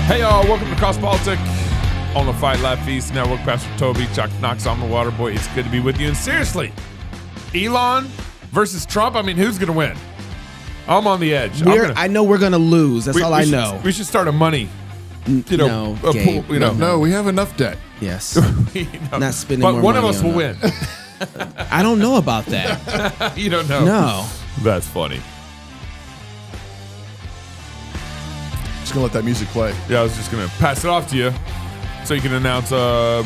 Hey, y'all. Welcome to Cross Politic on the Fight Laugh Feast Network. Pastor Toby, Chuck Knox, I'm the water boy. It's good to be with you. And seriously, Elon versus Trump, I mean, who's going to win? I'm on the edge. I know we're going to lose. That's all I know. We should start a money, no, Gabe, pool, No, we have enough debt. Yes. Not spending but more one money of us on will that. win. I don't know about that. You don't know? No. That's funny. Just gonna let that music play. Yeah, I was just going to pass it off to you so you can announce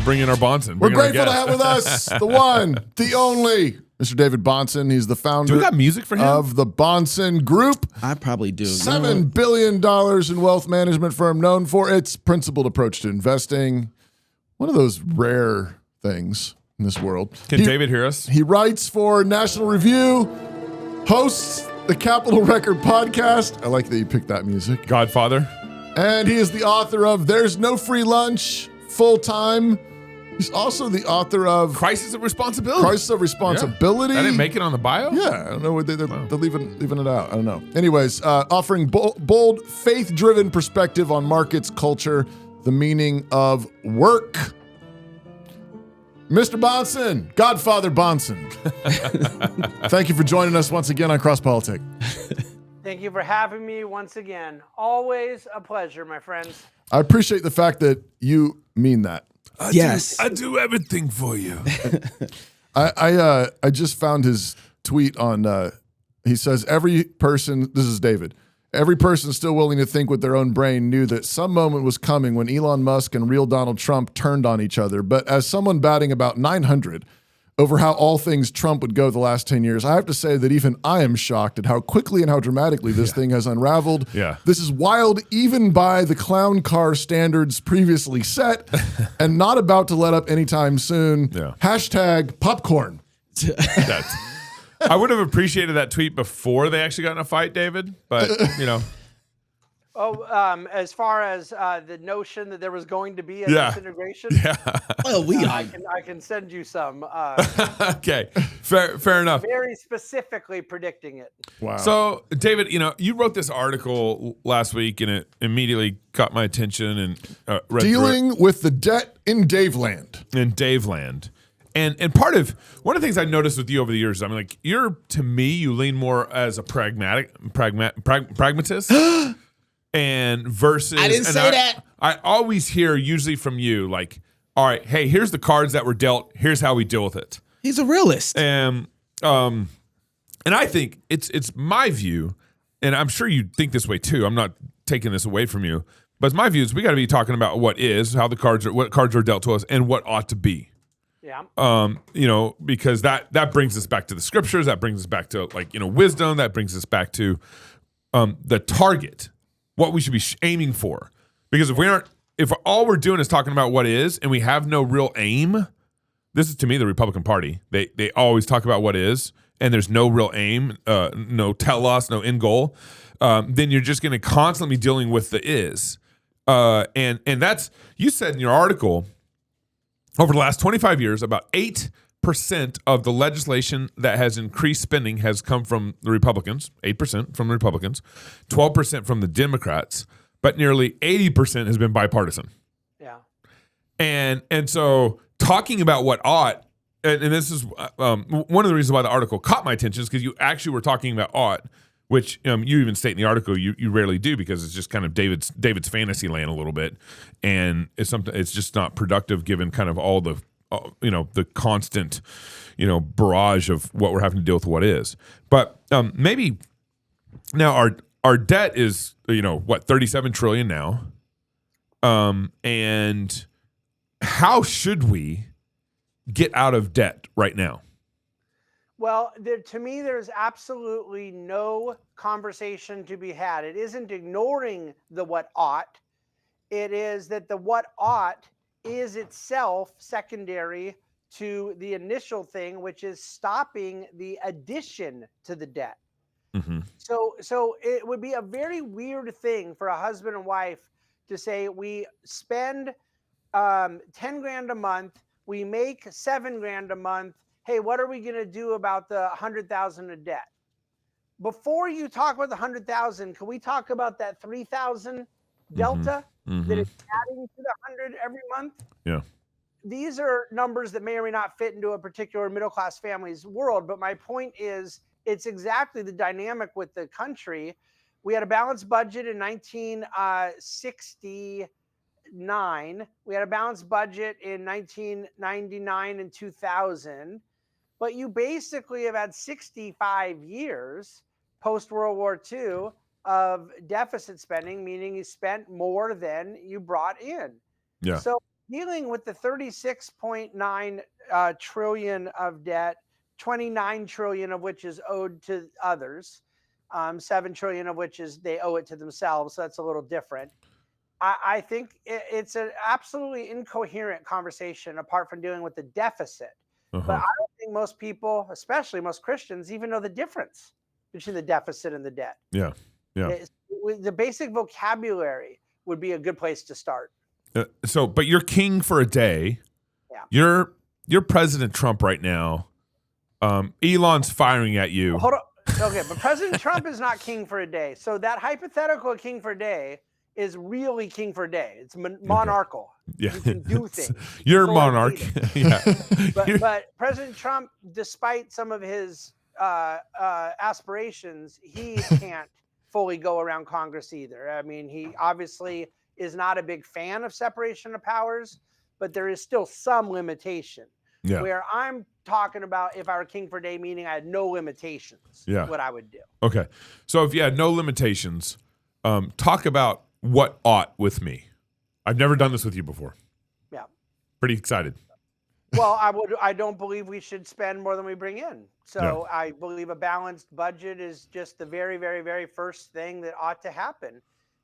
bring in our Bahnsen. We're grateful to have with us the one, the only, Mr. David Bahnsen. He's the founder Do we got music for him? of the Bahnsen Group. I probably do. $7 billion in wealth management firm known for its principled approach to investing. One of those rare things in this world. Can David hear us? He writes for National Review, hosts the Capitol Record podcast. I like that you picked that music. Godfather. And he is the author of There's No Free Lunch, Full Time. He's also the author of Crisis of Responsibility. Crisis of Responsibility. Yeah. I didn't make it on the bio? Yeah, I don't know. They're leaving it out. I don't know. Anyways, offering bold, faith-driven perspective on markets, culture, the meaning of work. Mr. Bahnsen, Godfather Bahnsen. Thank you for joining us once again on Cross Politic. Thank you for having me once again. Always a pleasure, my friends. I appreciate the fact that you mean that. Yes. I do everything for you. I just found his tweet on, he says, every person, this is David, every person still willing to think with their own brain knew that some moment was coming when Elon Musk and real Donald Trump turned on each other. But as someone batting about 900 over how all things Trump would go the last 10 years, I have to say that even I am shocked at how quickly and how dramatically this thing has unraveled. Yeah. This is wild even by the clown car standards previously set and not about to let up anytime soon. Yeah. Hashtag popcorn. I would have appreciated that tweet before they actually got in a fight, David. But, As far as the notion that there was going to be a Yeah. disintegration, Well, I can send you some Okay. Fair enough. very specifically predicting it. Wow. So, David, you wrote this article last week, and it immediately caught my attention and read through it. Dealing with the debt in Daveland. In Daveland. And one of the things I noticed with you over the years, I mean, like, to me, you lean more as a pragmatist. And versus, I didn't say that. I always hear usually from you, like, all right, hey, here's the cards that were dealt. Here's how we deal with it. He's a realist. And I think it's my view, and I'm sure you think this way too. I'm not taking this away from you, but my view is we got to be talking about what is, how what cards are dealt to us, and what ought to be. Yeah. Because that brings us back to the scriptures. That brings us back to wisdom. That brings us back to the target, what we should be aiming for. Because if all we're doing is talking about what is, and we have no real aim, this is to me the Republican Party. They always talk about what is, and there's no real aim, no telos, no end goal. Then you're just going to constantly be dealing with the is, and that's, you said in your article, over the last 25 years, about 8% of the legislation that has increased spending has come from the Republicans, 8% from the Republicans, 12% from the Democrats, but nearly 80% has been bipartisan. Yeah. And so talking about what ought, and this is one of the reasons why the article caught my attention, is because you actually were talking about ought, which you even state in the article you rarely do, because it's just kind of David's fantasy land a little bit, and it's just not productive given kind of all the the constant barrage of what we're having to deal with what is. But maybe now our debt is 37 trillion now, and how should we get out of debt right now? Well, to me, there's absolutely no conversation to be had. It isn't ignoring the what ought. It is that the what ought is itself secondary to the initial thing, which is stopping the addition to the debt. Mm-hmm. So it would be a very weird thing for a husband and wife to say, we spend 10 grand a month, we make 7 grand a month. Hey, what are we going to do about the 100,000 of debt? Before you talk about the 100,000, can we talk about that 3,000 delta that Mhm. is adding to the 100 every month. Yeah. These are numbers that may or may not fit into a particular middle class family's world. But my point is, it's exactly the dynamic with the country. We had a balanced budget in 1969. We had a balanced budget in 1999 and 2000. But you basically have had 65 years post World War II of deficit spending, meaning you spent more than you brought in. Yeah. So dealing with the 36.9 trillion of debt, 29 trillion of which is owed to others, 7 trillion of which is they owe it to themselves. So that's a little different. I think it's an absolutely incoherent conversation apart from dealing with the deficit. But Uh-huh. I don't think most people, especially most Christians, even know the difference between the deficit and the debt. Yeah. Yeah. The basic vocabulary would be a good place to start. But you're king for a day. Yeah. You're President Trump right now. Elon's firing at you. Hold on. Okay, but President Trump is not king for a day. So that hypothetical king for a day is really king for a day. It's monarchical. Yeah. You can do things. You're a monarch. Yeah. But President Trump, despite some of his aspirations, he can't fully go around Congress either. I mean, he obviously is not a big fan of separation of powers, but there is still some limitation. Yeah. Where I'm talking about if I were king for a day, meaning I had no limitations, what I would do. Okay. So if you had no limitations, talk about what ought with me. I've never done this with you before. Yeah. Pretty excited. Well, I don't believe we should spend more than we bring in. So I believe a balanced budget is just the very, very, very first thing that ought to happen.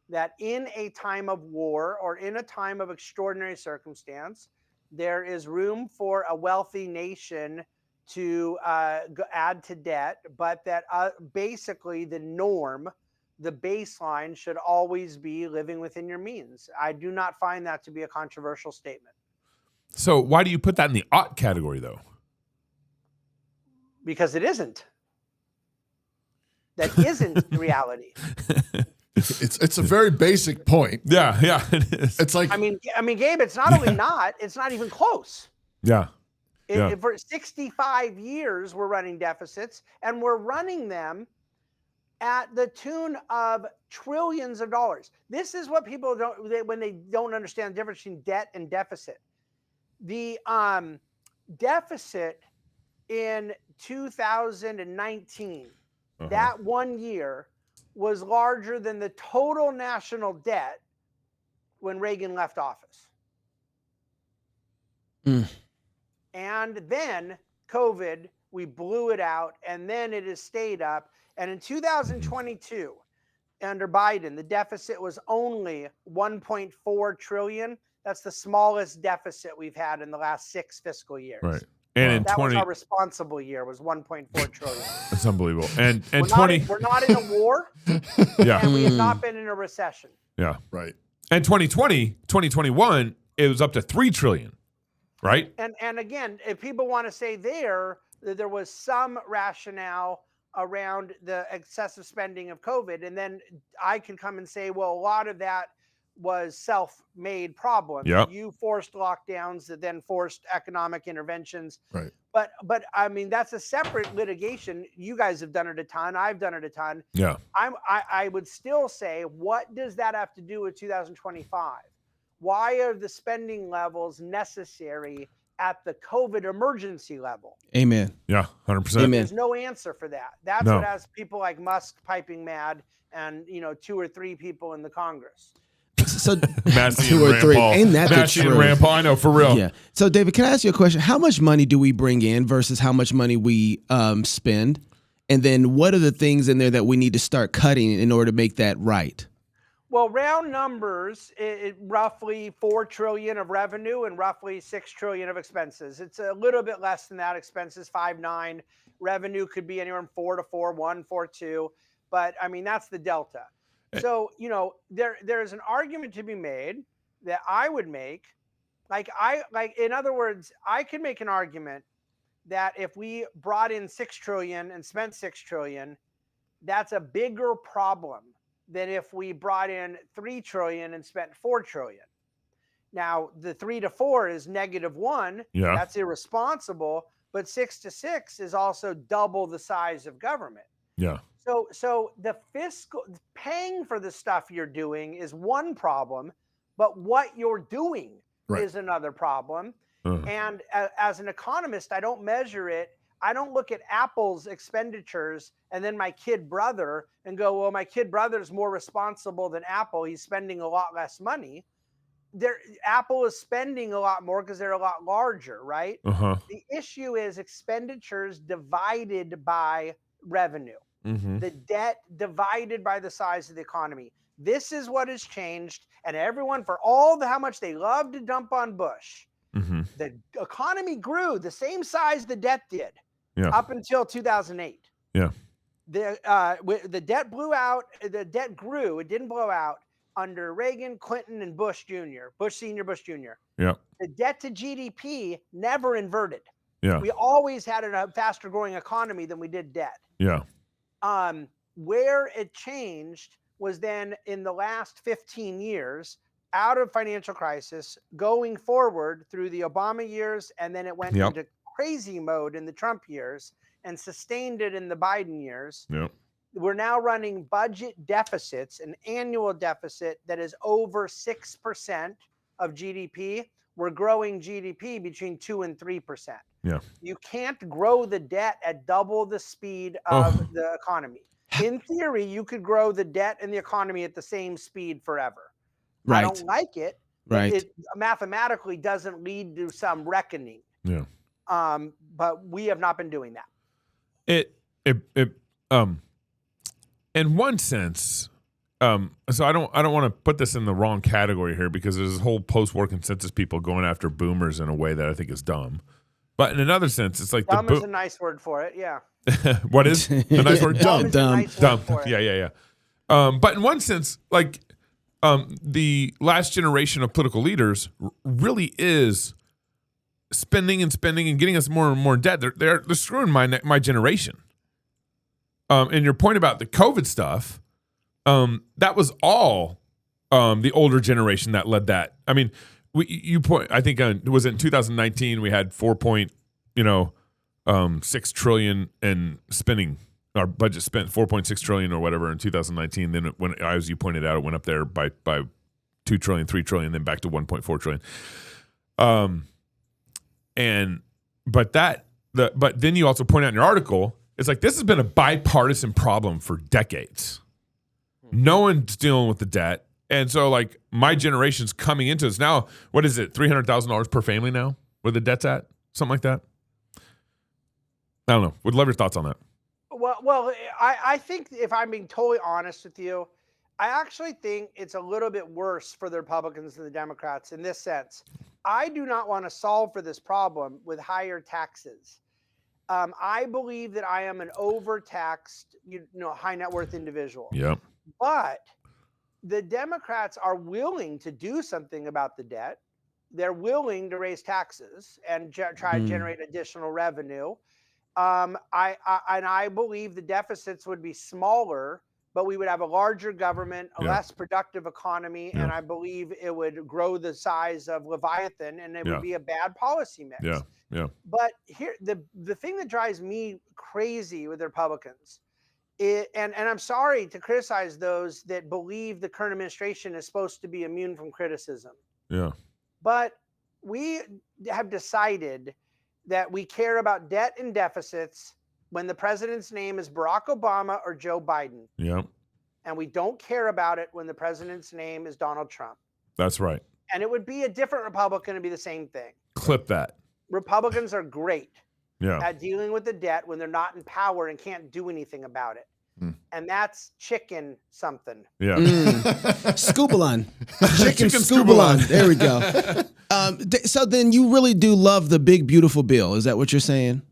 That in a time of war or in a time of extraordinary circumstance, there is room for a wealthy nation to add to debt, but that basically the norm, the baseline should always be living within your means. I do not find that to be a controversial statement. So why do you put that in the ought category, though? Because it isn't. That isn't reality. It's a very basic point. Yeah, it is. It's like I mean, Gabe, it's not only not, it's not even close. Yeah. For 65 years, we're running deficits, and we're running them at the tune of trillions of dollars. This is what people when they don't understand the difference between debt and deficit. The deficit in 2019, that 1 year, was larger than the total national debt when Reagan left office. And then COVID, we blew it out, and then it has stayed up. And in 2022, under Biden, the deficit was only 1.4 trillion. That's the smallest deficit we've had in the last 6 fiscal years. Right. And in that 20, was our responsible year, was 1.4 trillion. That's unbelievable. And we're not in a war. Yeah. And we have not been in a recession. Yeah. Right. And 2021, it was up to 3 trillion. Right. And again, if people want to say that there was some rationale around the excessive spending of COVID, and then I can come and say, well, a lot of that was self-made problems. Yep. You forced lockdowns that then forced economic interventions. Right. But I mean, that's a separate litigation. You guys have done it a ton. I've done it a ton. Yeah. I would still say, what does that have to do with 2025? Why are the spending levels necessary at the COVID emergency level? Amen. Yeah, 100%. Amen. There's no answer for that. That's what has people like Musk piping mad and 2 or 3 people in the Congress. So 2 or 3. Ain't that the truth? Rand Paul, I know, for real. Yeah. So David, can I ask you a question? How much money do we bring in versus how much money we spend? And then what are the things in there that we need to start cutting in order to make that right? Well, round numbers, roughly 4 trillion of revenue and roughly 6 trillion of expenses. It's a little bit less than that. Expenses 5.9. Revenue could be anywhere from 4 to 4.1, 4.2. But I mean, that's the delta. So, there's an argument to be made that I would make. In other words, I could make an argument that if we brought in 6 trillion and spent 6 trillion, that's a bigger problem than if we brought in 3 trillion and spent 4 trillion. Now, the 3 to 4 is -1. Yeah. That's irresponsible. But 6 to 6 is also double the size of government. Yeah. So the fiscal paying for the stuff you're doing is one problem, but what you're doing is another problem. And as an economist, I don't measure it. I don't look at Apple's expenditures and then my kid brother and go, well, my kid brother's more responsible than Apple. He's spending a lot less money. Apple is spending a lot more because they're a lot larger, right? The issue is expenditures divided by revenue. The debt divided by the size of the economy. This is what has changed. And everyone, for all how much they love to dump on Bush, the economy grew the same size the debt did up until 2008. Yeah. The debt blew out. The debt grew. It didn't blow out under Reagan, Clinton, and Bush Jr., Bush Sr., Bush Jr. Yeah. The debt to GDP never inverted. Yeah. We always had a faster growing economy than we did debt. Yeah. Where it changed was then in the last 15 years, out of financial crisis, going forward through the Obama years, and then it went into crazy mode in the Trump years and sustained it in the Biden years. Yeah. We're now running budget deficits, an annual deficit that is over 6% of GDP. We're growing GDP between 2 and 3%. Yeah. You can't grow the debt at double the speed of the economy. In theory, you could grow the debt and the economy at the same speed forever. Right. I don't like it. Right. It mathematically doesn't lead to some reckoning. Yeah. But we have not been doing that. In one sense, so I don't want to put this in the wrong category here because there's this whole post-war consensus people going after boomers in a way that I think is dumb. But in another sense, it's like dumb is a nice word for it. Yeah. What is a nice word? Dumb. Dumb. Yeah. But in one sense, like the last generation of political leaders really is spending and getting us more and more in debt. They're screwing my generation. And your point about the COVID stuff, that was all the older generation that led that. I mean, I think it was in 2019 we had 4.6 trillion in spending. Our budget spent 4.6 trillion or whatever in 2019. Then when, as you pointed out, it went up there by 2 trillion, 3 trillion, then back to 1.4 trillion. But then you also point out in your article, it's like this has been a bipartisan problem for decades. No one's dealing with the debt. And so like my generation's coming into this now. What is it? $300,000 per family now where the debt's at? Something like that. I don't know. Would love your thoughts on that. Well, I think if I'm being totally honest with you, I actually think it's a little bit worse for the Republicans than the Democrats in this sense. I do not want to solve for this problem with higher taxes. I believe that I am an overtaxed, high net worth individual. Yeah. But the Democrats are willing to do something about the debt. They're willing to raise taxes and try to generate additional revenue. I believe the deficits would be smaller, but we would have a larger government, a less productive economy, and I believe it would grow the size of Leviathan, and it would be a bad policy mix. Yeah. But here, the thing that drives me crazy with the Republicans, and I'm sorry to criticize those that believe the current administration is supposed to be immune from criticism. Yeah. But we have decided that we care about debt and deficits when the president's name is Barack Obama or Joe Biden. Yeah. And we don't care about it when the president's name is Donald Trump. That's right. And it would be a different Republican to be the same thing. Clip that. Republicans are great Yeah. at dealing with the debt when they're not in power and can't do anything about it. And that's chicken something. Yeah. Scoobalon. Chicken Scoobalon. There we go. So then you really do love the big, beautiful bill. Is that what you're saying?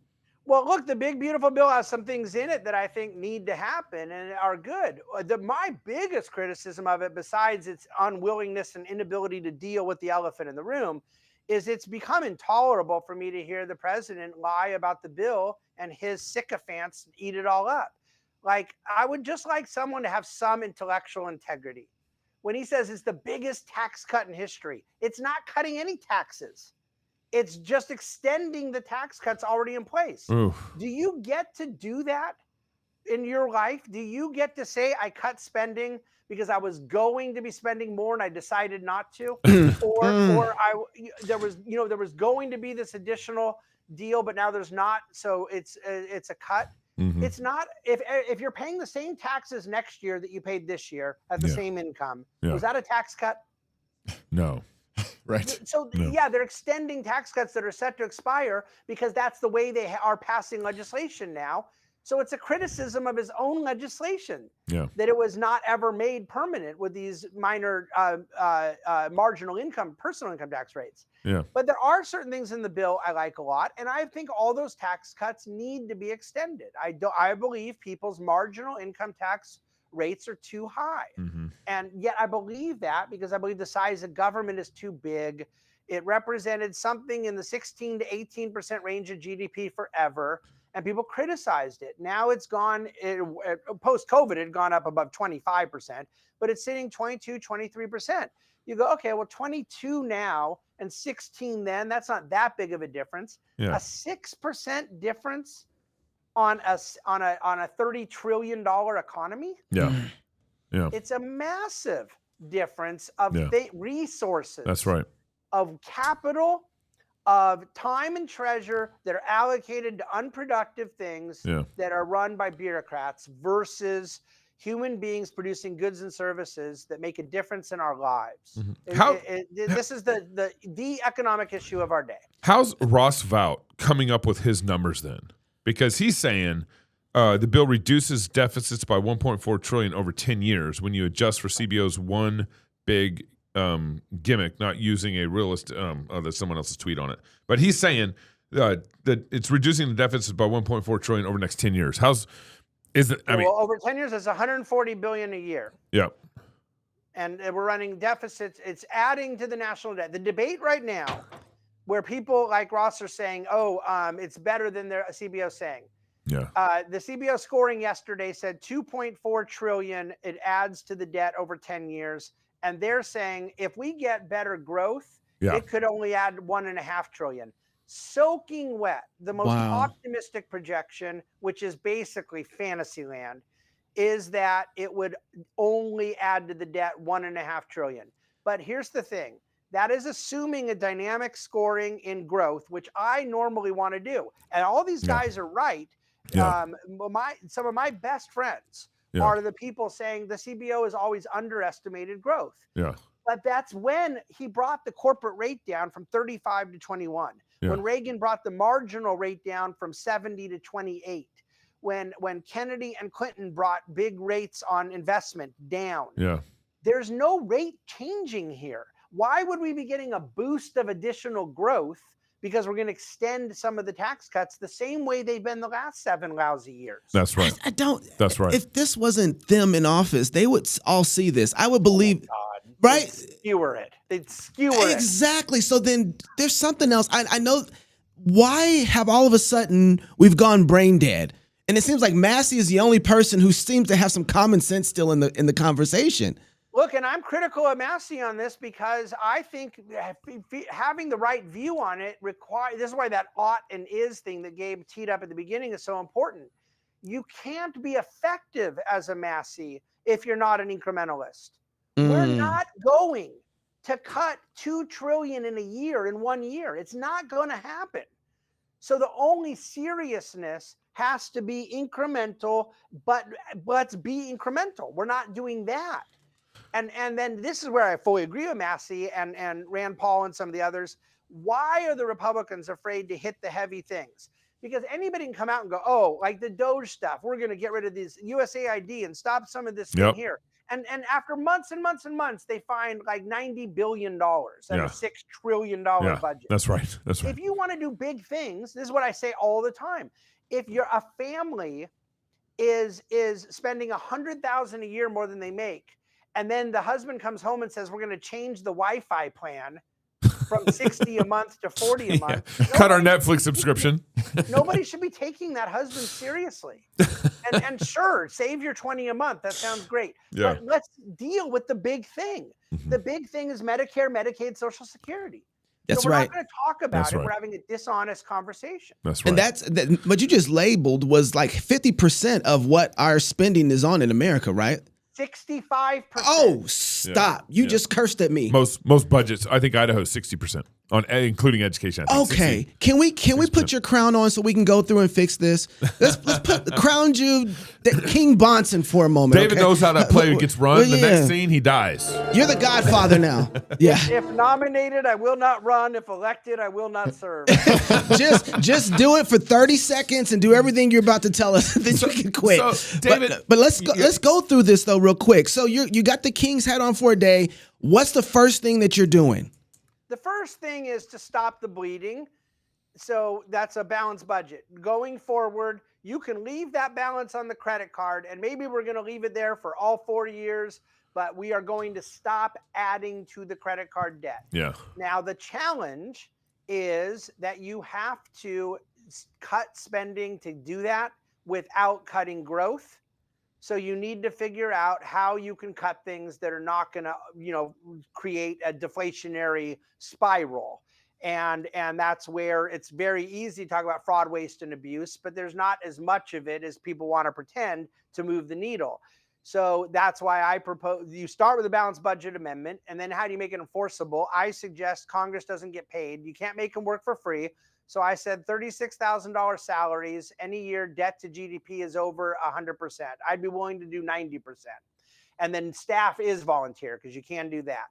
Well, look, the big, beautiful bill has some things in it that I think need to happen and are good. My biggest criticism of it, besides its unwillingness and inability to deal with the elephant in the room, is it's become intolerable for me to hear the president lie about the bill and his sycophants eat it all up. Like, I would just like someone to have some intellectual integrity. When he says it's the biggest tax cut in history, it's not cutting any taxes. It's just extending the tax cuts already in place. Oof. Do you get to do that in your life? Do you get to say, I cut spending because I was going to be spending more and I decided not to? or there was going to be this additional deal, but now there's not. So it's a cut. Mhm. It's not, if you're paying the same taxes next year that you paid this year at the Yeah. same income, Yeah. was that a tax cut? No. Right. So No. yeah, they're extending tax cuts that are set to expire because that's the way they are passing legislation now. So it's a criticism of his own legislation Yeah. that it was not ever made permanent with these minor marginal income, personal income tax rates. Yeah. But there are certain things in the bill I like a lot, and I think all those tax cuts need to be extended. I believe people's marginal income tax rates are too high. Mm-hmm. And yet I believe that because I believe the size of government is too big. It represented something in the 16 to 18% range of GDP forever, and people criticized it. Now it's gone, post-COVID, it had gone up above 25%, but it's sitting 22, 23%. You go, okay, well, 22 now and 16 then, that's not that big of a difference. Yeah. A 6% difference on a $30 trillion economy? Yeah. Yeah. It's a massive difference of Yeah. resources. That's right. Of capital, of time and treasure that are allocated to unproductive things Yeah. that are run by bureaucrats versus human beings producing goods and services that make a difference in our lives. This is the economic issue of our day. How's Ross Vought coming up with his numbers then? Because he's saying the bill reduces deficits by 1.4 trillion over 10 years when you adjust for CBO's one big gimmick, not using a realist. There's someone else's tweet on it, but he's saying that it's reducing the deficits by 1.4 trillion over the next 10 years. Well, over 10 years, it's 140 billion a year. Yeah. And we're running deficits. It's adding to the national debt. The debate right now, where people like Ross are saying, it's better than their CBO saying. Yeah. The CBO scoring yesterday said 2.4 trillion. It adds to the debt over 10 years. And they're saying if we get better growth, it could only add 1.5 trillion. Soaking wet, the most optimistic projection, which is basically fantasy land, is that it would only add to the debt 1.5 trillion. But here's the thing. That is assuming a dynamic scoring in growth, which I normally want to do. And all these guys are right. Yeah. Some of my best friends are the people saying the CBO has always underestimated growth. Yeah. But that's when he brought the corporate rate down from 35 to 21. Yeah. When Reagan brought the marginal rate down from 70 to 28. When Kennedy and Clinton brought big rates on investment down. Yeah. There's no rate changing here. Why would we be getting a boost of additional growth because we're going to extend some of the tax cuts the same way they've been the last 7 lousy years? That's right. I don't. That's right. If this wasn't them in office, they would all see this. I would believe. God, right? They'd skewer it. Exactly. So then there's something else. I know. Why have all of a sudden we've gone brain dead? And it seems like Massey is the only person who seems to have some common sense still in the conversation. Look, and I'm critical of Massey on this because I think having the right view on it this is why that ought and is thing that Gabe teed up at the beginning is so important. You can't be effective as a Massey if you're not an incrementalist. We're not going to cut 2 trillion in a year in 1 year. It's not going to happen. So the only seriousness has to be incremental, but let's be incremental. We're not doing that. And then this is where I fully agree with Massey and Rand Paul and some of the others. Why are the Republicans afraid to hit the heavy things? Because anybody can come out and go, like the Doge stuff, we're going to get rid of these USAID and stop some of this thing here. And after months and months and months, they find like $90 billion and a $6 trillion budget. That's right. That's right. If you want to do big things, this is what I say all the time. If you're a family is spending $100,000 a year more than they make, and then the husband comes home and says, we're going to change the Wi-Fi plan, from 60 a month to 40 a month. Cut our Netflix subscription. Nobody should be taking that husband seriously. And sure, save your 20 a month. That sounds great. Yeah. But let's deal with the big thing. The big thing is Medicare, Medicaid, Social Security. That's so we're right. not going to talk about That's it. right. We're having a dishonest conversation. That's right. And that's what you just labeled was like 50% of what our spending is on in America, right? 65%. Oh, stop. You just cursed at me. Most budgets, I think Idaho is 60% on including education. I think Okay. 60. Can we put your crown on so we can go through and fix this? Let's crown you King Bahnsen for a moment. David knows how that play gets run. Well, The yeah. next scene, he dies. You're the godfather now. Yeah. If nominated, I will not run. If elected, I will not serve. just do it for 30 seconds and do everything you're about to tell us, then you can quit. So, David, but let's go through this though real quick. So you got the King's hat on for a day. What's the first thing that you're doing? The first thing is to stop the bleeding. So that's a balanced budget. Going forward, you can leave that balance on the credit card, and maybe we're going to leave it there for all 4 years, but we are going to stop adding to the credit card debt. Yeah. Now, the challenge is that you have to cut spending to do that without cutting growth. So you need to figure out how you can cut things that are not going to, create a deflationary spiral. And that's where it's very easy to talk about fraud, waste, and abuse, but there's not as much of it as people want to pretend to move the needle. So that's why I propose you start with a balanced budget amendment, and then how do you make it enforceable? I suggest Congress doesn't get paid. You can't make them work for free. So I said $36,000 salaries, any year debt to GDP is over 100%. I'd be willing to do 90%. And then staff is volunteer because you can do that.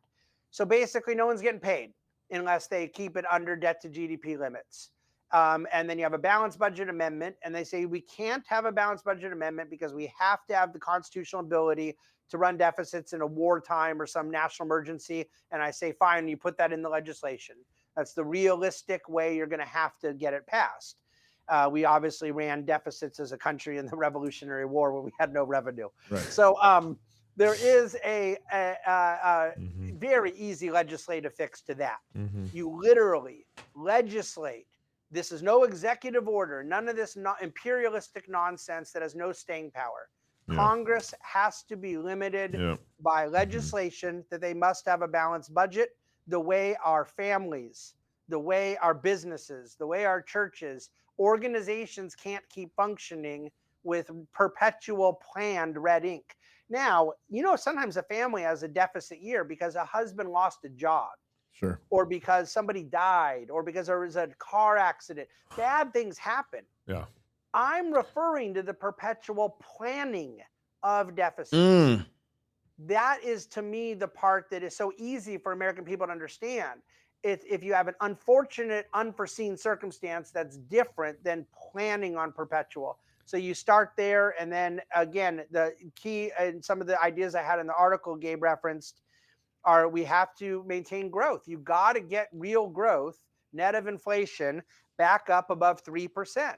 So basically no one's getting paid unless they keep it under debt to GDP limits. And then you have a balanced budget amendment, and they say we can't have a balanced budget amendment because we have to have the constitutional ability to run deficits in a wartime or some national emergency. And I say, fine, you put that in the legislation. That's the realistic way you're going to have to get it passed. We obviously ran deficits as a country in the Revolutionary War when we had no revenue. Right. So there is a very easy legislative fix to that. You literally legislate. This is no executive order, none of this imperialistic nonsense that has no staying power. Yeah. Congress has to be limited by legislation that they must have a balanced budget, the way our families, the way our businesses, the way our churches, organizations can't keep functioning with perpetual planned red ink. Now, sometimes a family has a deficit year because a husband lost a job. Sure. Or because somebody died, or because there was a car accident. Bad things happen. Yeah. I'm referring to the perpetual planning of deficits. That is, to me, the part that is so easy for American people to understand. If you have an unfortunate, unforeseen circumstance, that's different than planning on perpetual. So you start there, and then again, the key and some of the ideas I had in the article Gabe referenced are we have to maintain growth. You got to get real growth, net of inflation, back up above 3%.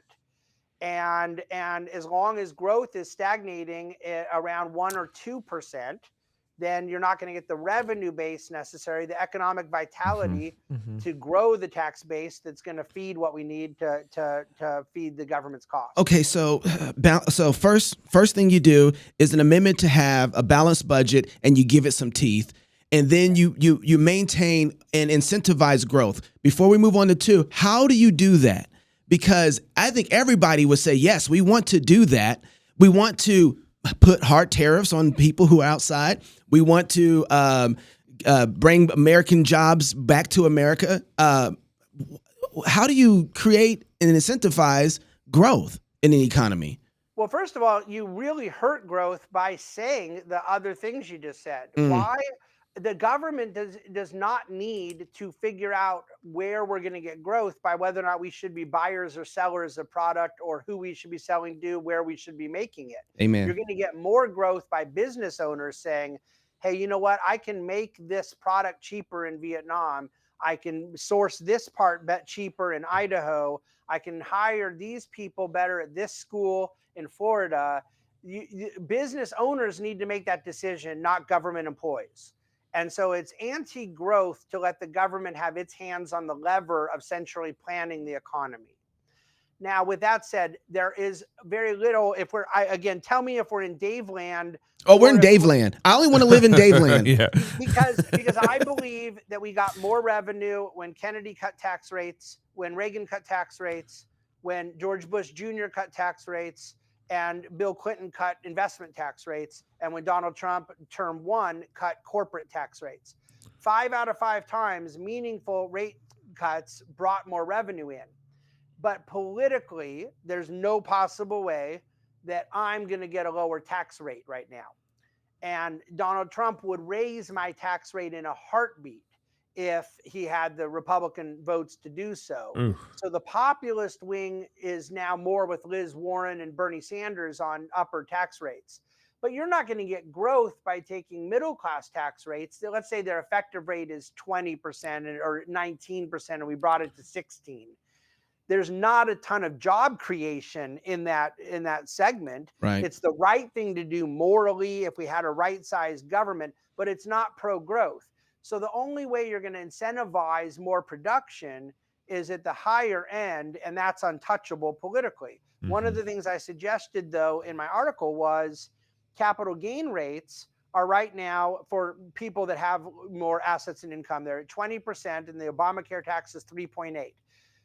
And as long as growth is stagnating at around 1 or 2%, then you're not going to get the revenue base necessary, the economic vitality to grow the tax base that's going to feed what we need to feed the government's costs. Okay, so first thing you do is an amendment to have a balanced budget, and you give it some teeth. And then you maintain and incentivize growth. Before we move on to 2, how do you do that? Because I think everybody would say, yes, we want to do that. We want to put hard tariffs on people who are outside. We want to bring American jobs back to America. How do you create and incentivize growth in an economy? Well, first of all, you really hurt growth by saying the other things you just said. Why? The government does not need to figure out where we're going to get growth by whether or not we should be buyers or sellers of product, or who we should be selling to, where we should be making it. Amen. You're going to get more growth by business owners saying, hey, you know what? I can make this product cheaper in Vietnam. I can source this part cheaper in Idaho. I can hire these people better at this school in Florida. Business owners need to make that decision, not government employees. And so it's anti-growth to let the government have its hands on the lever of centrally planning the economy. Now, with that said, there is very little. Again, tell me if we're in Dave land. Oh, we're in Dave land. I only want to live in Dave land. Yeah. Because I believe that we got more revenue when Kennedy cut tax rates, when Reagan cut tax rates, when George Bush Jr. cut tax rates, and Bill Clinton cut investment tax rates, and when Donald Trump, term 1, cut corporate tax rates. 5 out of 5 times, meaningful rate cuts brought more revenue in. But politically, there's no possible way that I'm going to get a lower tax rate right now. And Donald Trump would raise my tax rate in a heartbeat if he had the Republican votes to do so. Oof. So the populist wing is now more with Liz Warren and Bernie Sanders on upper tax rates. But you're not going to get growth by taking middle class tax rates. Let's say their effective rate is 20% or 19%, and we brought it to 16%. There's not a ton of job creation in that segment. Right. It's the right thing to do morally if we had a right-sized government, but it's not pro-growth. So the only way you're going to incentivize more production is at the higher end, and that's untouchable politically. Mm-hmm. One of the things I suggested, though, in my article was capital gain rates are right now for people that have more assets and income. They're at 20%, and the Obamacare tax is 3.8%.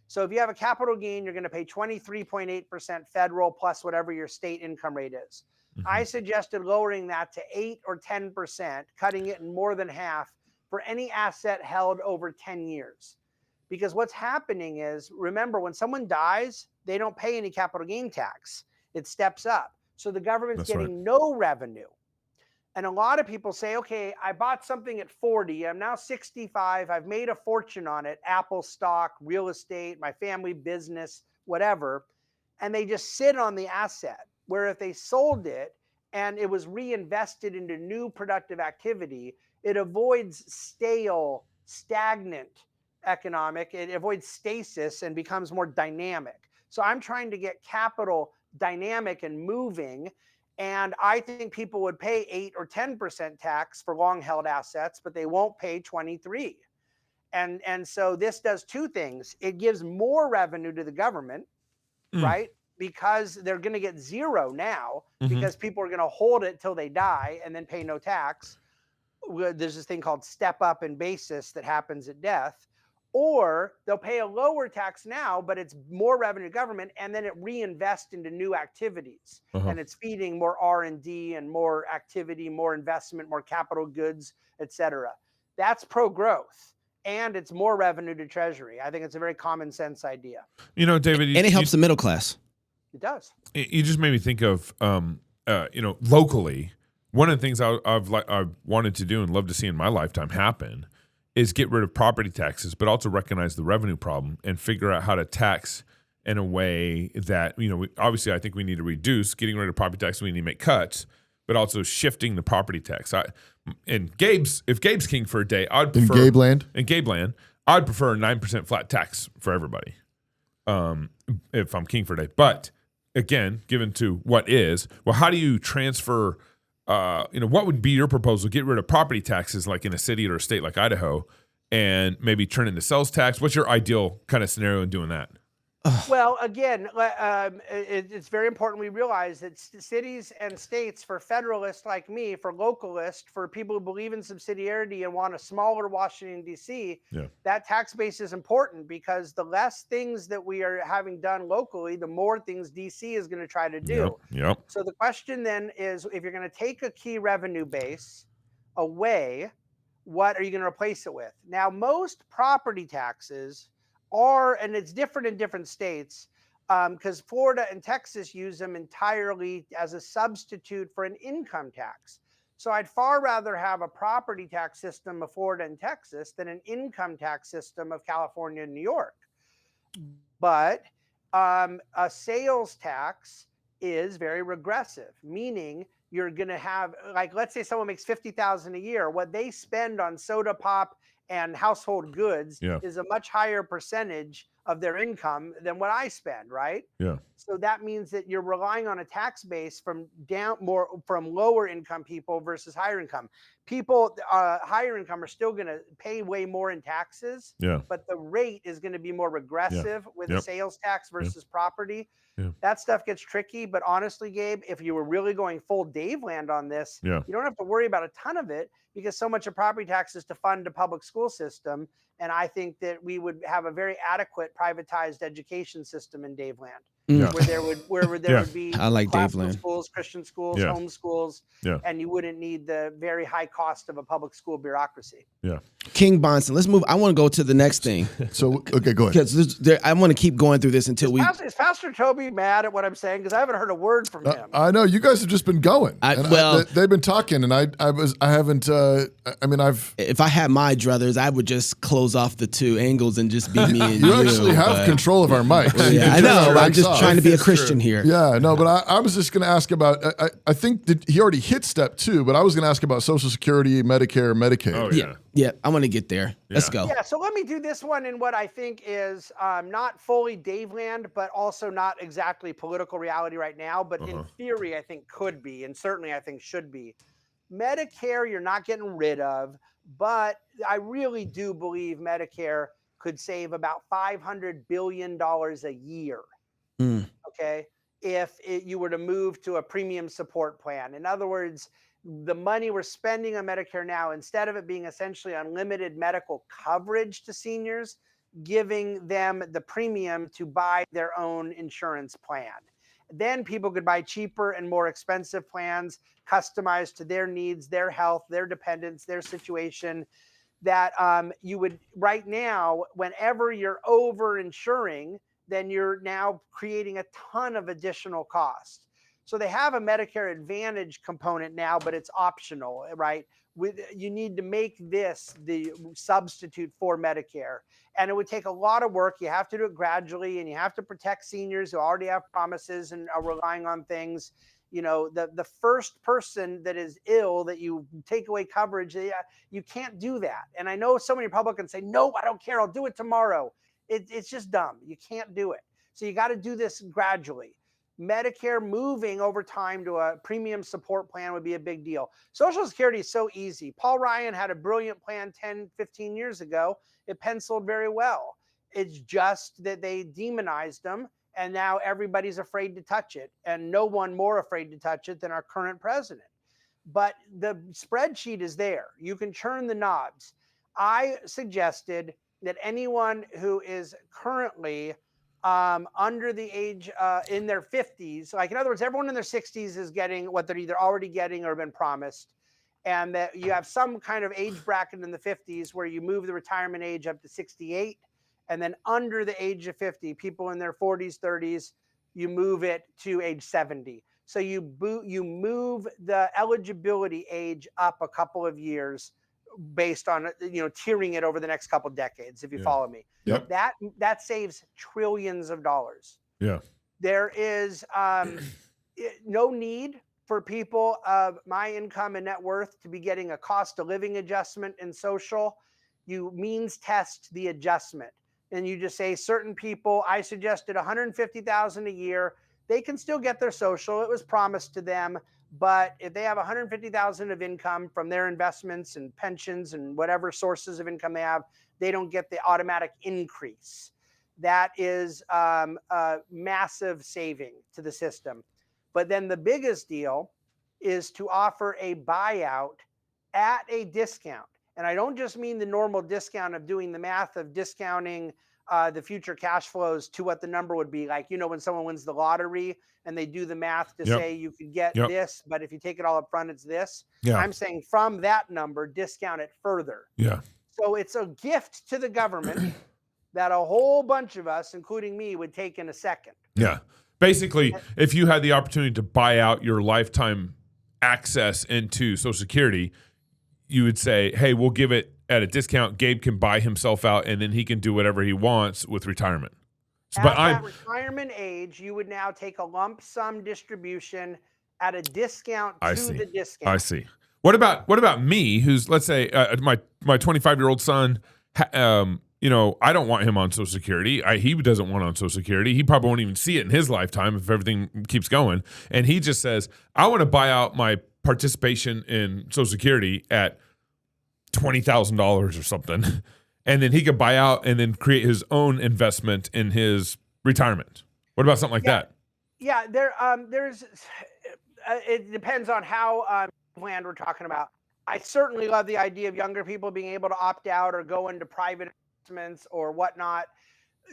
So if you have a capital gain, you're going to pay 23.8% federal plus whatever your state income rate is. Mm-hmm. I suggested lowering that to 8 or 10%, cutting it in more than half for any asset held over 10 years. Because what's happening is, remember, when someone dies, they don't pay any capital gain tax. It steps up. So the government's getting no revenue. And a lot of people say, okay, I bought something at 40. I'm now 65. I've made a fortune on it. Apple stock, real estate, my family business, whatever. And they just sit on the asset. Where if they sold it and it was reinvested into new productive activity, it avoids stagnant economic. It avoids stasis and becomes more dynamic. So I'm trying to get capital dynamic and moving. And I think people would pay 8 or 10% tax for long-held assets, but they won't pay 23%. And so this does two things. It gives more revenue to the government, right? Because they're going to get zero now, because people are going to hold it till they die and then pay no tax. There's this thing called step up in basis that happens at death. Or they'll pay a lower tax now, but it's more revenue to government, and then it reinvests into new activities. And it's feeding more R&D and more activity, more investment, more capital goods, et cetera. That's pro-growth, and it's more revenue to Treasury. I think it's a very common sense idea. You know, David, and it helps the middle class. It does. You just made me think of, locally, one of the things I've wanted to do and love to see in my lifetime happen is get rid of property taxes, but also recognize the revenue problem and figure out how to tax in a way that, obviously I think we need to reduce. Getting rid of property tax, we need to make cuts, but also shifting the property tax. If Gabe's king for a day, I'd prefer in Gabe land, I'd prefer a 9% flat tax for everybody. If I'm king for a day, but again, given to what is, how do you transfer? What would be your proposal? Get rid of property taxes like in a city or a state like Idaho and maybe turn it into sales tax. What's your ideal kind of scenario in doing that? Well, again, it's very important we realize that cities and states, for federalists like me, for localists, for people who believe in subsidiarity and want a smaller Washington, D.C., that tax base is important, because the less things that we are having done locally, the more things D.C. is going to try to do. Yep. So the question then is, if you're going to take a key revenue base away, what are you going to replace it with? Now, most property taxes and it's different in different states, because Florida and Texas use them entirely as a substitute for an income tax. So I'd far rather have a property tax system of Florida and Texas than an income tax system of California and New York. But a sales tax is very regressive, meaning you're going to have, like, let's say someone makes $50,000 a year. What they spend on soda pop and household goods is a much higher percentage of their income than what I spend, right? Yeah. So that means that you're relying on a tax base from lower income people versus higher income. People higher income are still going to pay way more in taxes, Yeah. but the rate is going to be more regressive with a sales tax versus property. Yeah. That stuff gets tricky, but honestly, Gabe, if you were really going full Dave land on this, Yeah. you don't have to worry about a ton of it because so much of property taxes to fund a public school system. And I think that we would have a very adequate privatized education system in Dave land. Yeah. Where there would be I like classical Dave land. schools, Christian schools, Yeah. home schools, Yeah. and you wouldn't need the very high cost of a public school bureaucracy. Yeah. King Bahnsen, let's move. I want to go to the next thing So, okay, go ahead. because I want to keep going through this until Is Pastor Toby mad at what I'm saying? Because I haven't heard a word from him. I know you guys have just been going. Well- They've been talking, and I haven't. If I had my druthers, I would just close off the two angles and just be me and you. You actually have but- control of our mics. You Yeah, can I turn know. our I'm mics just off. trying to be a It's Christian true. here. Yeah, no, but I was just going to ask about. I think that he already hit step 2, but I was going to ask about Social Security, Medicare, Medicaid. Oh, Yeah, yeah. I want to get there. Let's go. Yeah, so let me do this one in what I think is not fully Dave land, but also not exactly political reality right now, but in theory, I think could be, and certainly I think should be. Medicare, you're not getting rid of, but I really do believe Medicare could save about $500 billion a year. Okay. If you were to move to a premium support plan. In other words, the money we're spending on Medicare now, instead of it being essentially unlimited medical coverage to seniors, giving them the premium to buy their own insurance plan. Then people could buy cheaper and more expensive plans customized to their needs, their health, their dependents, their situation. That you would right now, whenever you're over insuring, then you're now creating a ton of additional cost. So they have a Medicare Advantage component now, but it's optional, right? You need to make this the substitute for Medicare. And it would take a lot of work. You have to do it gradually, and you have to protect seniors who already have promises and are relying on things. You know, the first person that is ill that you take away coverage, you can't do that. And I know so many Republicans say, no, I don't care. I'll do it tomorrow. It's just dumb. You can't do it. So you got to do this gradually. Medicare moving over time to a premium support plan would be a big deal. Social Security is so easy. Paul Ryan had a brilliant plan 10, 15 years ago. It penciled very well. It's just that they demonized them, and now everybody's afraid to touch it, and no one more afraid to touch it than our current president. But the spreadsheet is there. You can turn the knobs. I suggested that anyone who is currently under the age in their 50s, like in other words, everyone in their 60s is getting what they're either already getting or been promised, and that you have some kind of age bracket in the 50s where you move the retirement age up to 68, and then under the age of 50, people in their 40s, 30s, you move it to age 70. So you move the eligibility age up a couple of years based on, tiering it over the next couple of decades, if you follow me. Yep. That saves trillions of dollars. Yeah. There is no need for people of my income and net worth to be getting a cost of living adjustment in social. You means test the adjustment. And you just say certain people, I suggested $150,000 a year. They can still get their social. It was promised to them. But if they have $150,000 of income from their investments and pensions and whatever sources of income they have, they don't get the automatic increase. That is a massive saving to the system. But then the biggest deal is to offer a buyout at a discount. And I don't just mean the normal discount of doing the math of discounting the future cash flows to what the number would be. Like, when someone wins the lottery and they do the math to say you could get this, but if you take it all up front, it's this. Yeah. I'm saying from that number, discount it further. Yeah. So it's a gift to the government that a whole bunch of us, including me, would take in a second. Yeah. Basically, if you had the opportunity to buy out your lifetime access into Social Security, you would say, hey, we'll give it at a discount. Gabe can buy himself out, and then he can do whatever he wants with retirement. At that retirement age, you would now take a lump sum distribution at a discount to the discount. I see. What about me, who's, let's say, my 25-year-old son I don't want him on Social Security. He doesn't want on Social Security. He probably won't even see it in his lifetime if everything keeps going. And he just says, I want to buy out my participation in Social Security at $20,000 or something. And then he could buy out and then create his own investment in his retirement. What about something like that? Yeah, there's. It depends on how land we're talking about. I certainly love the idea of younger people being able to opt out or go into private investments or whatnot.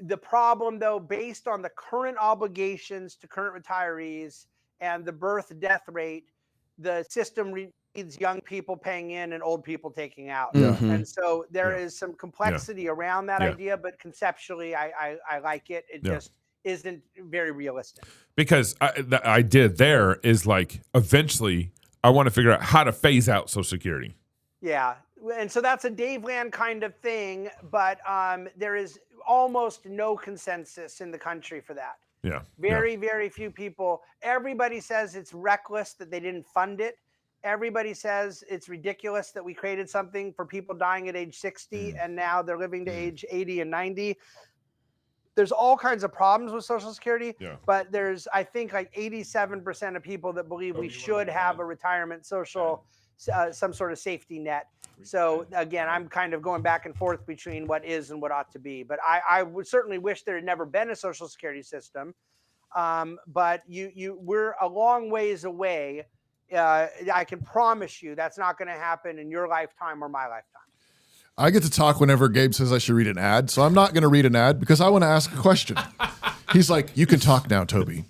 The problem, though, based on the current obligations to current retirees and the birth-death rate, the system needs young people paying in and old people taking out. And so there is some complexity around that idea, but conceptually, I like it. It just isn't very realistic. Because the idea there is like eventually I want to figure out how to phase out Social Security. Yeah. And so that's a Dave Land kind of thing, but there is almost no consensus in the country for that. Yeah. Very few people. Everybody says it's reckless that they didn't fund it. Everybody says it's ridiculous that we created something for people dying at age 60 and now they're living to age 80 and 90. There's all kinds of problems with Social Security, but there's, I think, like 87% of people that believe we should have a retirement social, some sort of safety net. So again, I'm kind of going back and forth between what is and what ought to be. But I would certainly wish there had never been a Social Security system. But we're a long ways away. I can promise you that's not going to happen in your lifetime or my lifetime. I get to talk whenever Gabe says I should read an ad, so I'm not going to read an ad because I want to ask a question. He's like, you can talk now, Toby.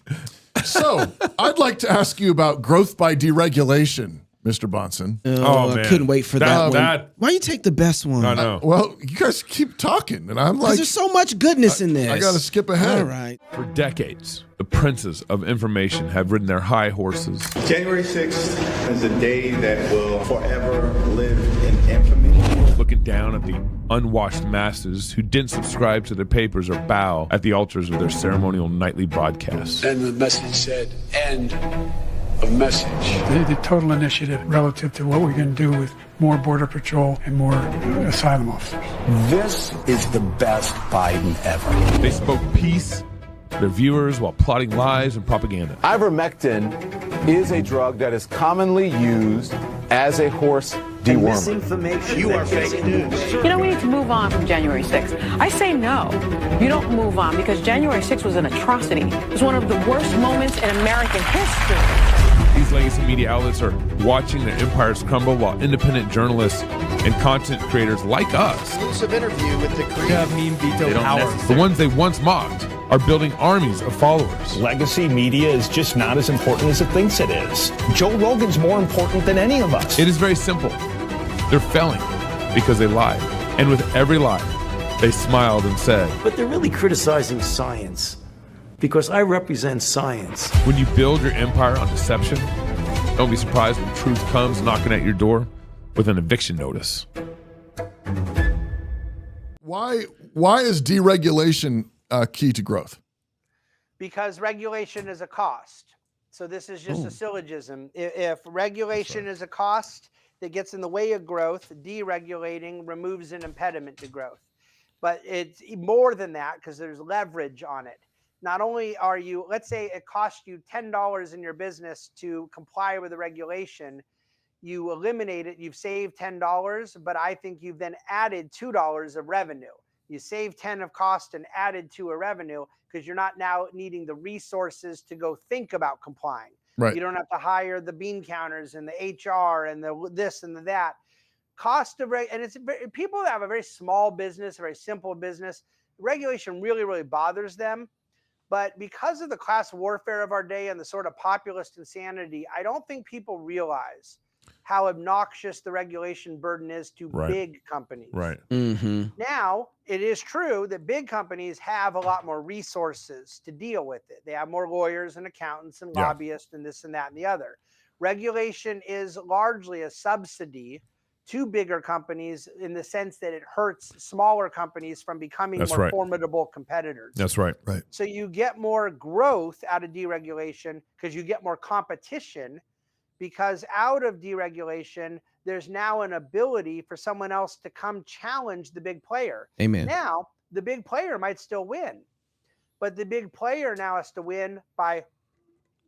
So I'd like to ask you about growth by deregulation, Mr. Bahnsen. Oh, I couldn't wait for that one. Why you take the best one? I know. Well, you guys keep talking, and I'm like, there's so much goodness in this. I got to skip ahead. All right. For decades, the princes of information have ridden their high horses. January 6th is a day that will forever live in infamy. Looking down at the unwashed masses who didn't subscribe to their papers or bow at the altars of their ceremonial nightly broadcasts. And the message said, end of message. The total initiative relative to what we're going to do with more Border Patrol and more asylum officers. This is the best Biden ever. They spoke peace to their viewers while plotting lies and propaganda. Ivermectin is a drug that is commonly used as a horse dewormer. Misinformation. You are fake news. We need to move on from January 6th. I say no. You don't move on because January 6th was an atrocity. It was one of the worst moments in American history. These legacy media outlets are watching their empires crumble while independent journalists and content creators like us, exclusive interview with the creative meme veto power. The ones they once mocked, are building armies of followers. Legacy media is just not as important as it thinks it is. Joe Rogan's more important than any of us. It is very simple. They're failing because they lied. And with every lie, they smiled and said, But they're really criticizing science because I represent science. When you build your empire on deception, don't be surprised when truth comes knocking at your door with an eviction notice. Why is deregulation key to growth? Because regulation is a cost. So this is just a syllogism. If regulation is a cost that gets in the way of growth, deregulating removes an impediment to growth. But it's more than that because there's leverage on it. Not only are you, let's say it costs you $10 in your business to comply with the regulation, you eliminate it, you've saved $10, but I think you've then added $2 of revenue. You save 10 of cost and added 2 of revenue because you're not now needing the resources to go think about complying. Right. You don't have to hire the bean counters and the HR and the this and the that. Cost of and it's people that have a very small business, a very simple business, regulation really bothers them. But because of the class warfare of our day and the sort of populist insanity, I don't think people realize how obnoxious the regulation burden is to big companies. Right. Mm-hmm. Now, it is true that big companies have a lot more resources to deal with it. They have more lawyers and accountants and lobbyists and this and that and the other. Regulation is largely a subsidy to bigger companies in the sense that it hurts smaller companies from becoming more formidable competitors. That's right. Right. So you get more growth out of deregulation because you get more competition, because out of deregulation, there's now an ability for someone else to come challenge the big player. Amen. Now, the big player might still win, but the big player now has to win by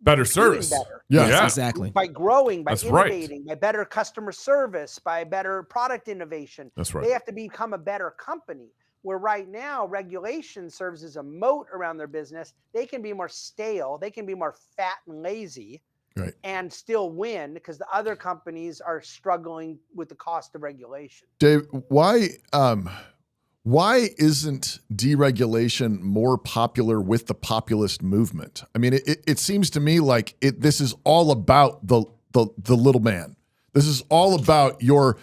better service. Better. Yes, exactly. By growing, by That's innovating, by better customer service, by better product innovation. That's right. They have to become a better company. Where right now regulation serves as a moat around their business. They can be more stale. They can be more fat and lazy. Right. And still win because the other companies are struggling with the cost of regulation. Dave, why isn't deregulation more popular with the populist movement? I mean, it seems to me like this is all about the little man. This is all about you're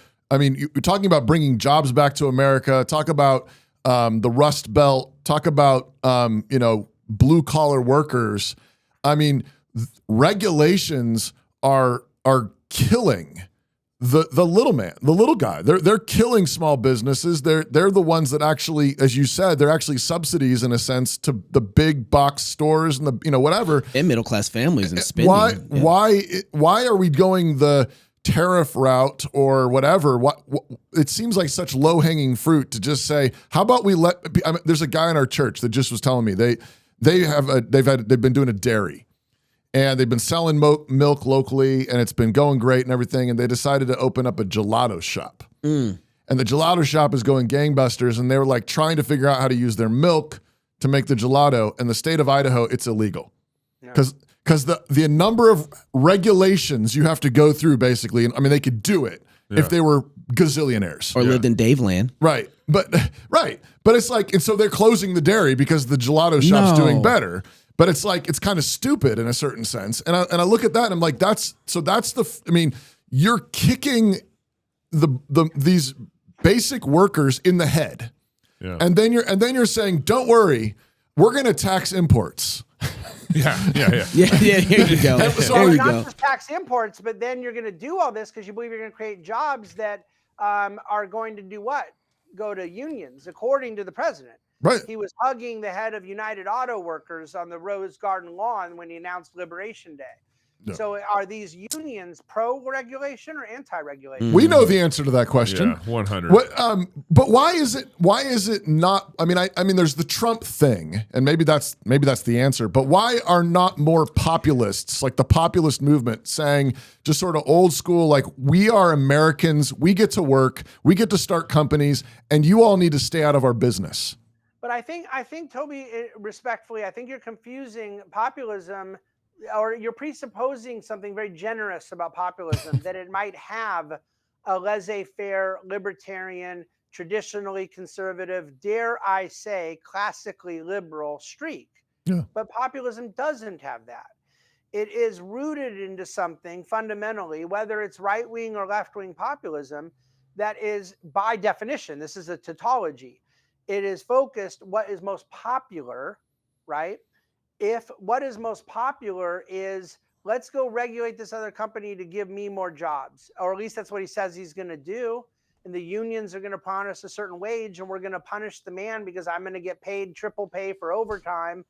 talking about bringing jobs back to America. Talk about the Rust Belt. Talk about blue collar workers. I mean, regulations are killing the little man, the little guy. They're killing small businesses. They're the ones that actually, as you said, they're actually subsidies in a sense to the big box stores and the whatever, and middle class families and spending. Why are we going the tariff route or whatever? What it seems like such low hanging fruit to just say, how about we there's a guy in our church that just was telling me they've been doing a dairy. And they've been selling milk locally, and it's been going great and everything. And they decided to open up a gelato shop. And the gelato shop is going gangbusters, and they were like trying to figure out how to use their milk to make the gelato. In the state of Idaho, it's illegal. Because the number of regulations you have to go through, basically, and I mean, they could do it if they were gazillionaires. Or lived in Daveland. Right. But it's like, and so they're closing the dairy because the gelato shop's doing better. But it's like, it's kind of stupid in a certain sense. And I look at that and I'm like, you're kicking these basic workers in the head. Yeah. And then you're saying, don't worry, we're going to tax imports. Yeah, here you go. So not just tax imports, but then you're going to do all this because you believe you're going to create jobs that are going to do what? Go to unions, according to the president. Right. He was hugging the head of United Auto Workers on the Rose Garden lawn when he announced Liberation Day. No. So are these unions pro-regulation or anti-regulation? We know the answer to that question. Yeah, 100. But why is it not? I mean, there's the Trump thing, and maybe that's the answer. But why are not more populists, like the populist movement, saying just sort of old school, like we are Americans, we get to work, we get to start companies, and you all need to stay out of our business? But I think, Toby, respectfully, I think you're confusing populism, or you're presupposing something very generous about populism, that it might have a laissez-faire, libertarian, traditionally conservative, dare I say, classically liberal streak. Yeah. But populism doesn't have that. It is rooted into something fundamentally, whether it's right-wing or left-wing populism, that is, by definition, this is a tautology. It is focused what is most popular, right? If what is most popular is, let's go regulate this other company to give me more jobs, or at least that's what he says he's going to do. And the unions are going to promise a certain wage, and we're going to punish the man because I'm going to get paid triple pay for overtime.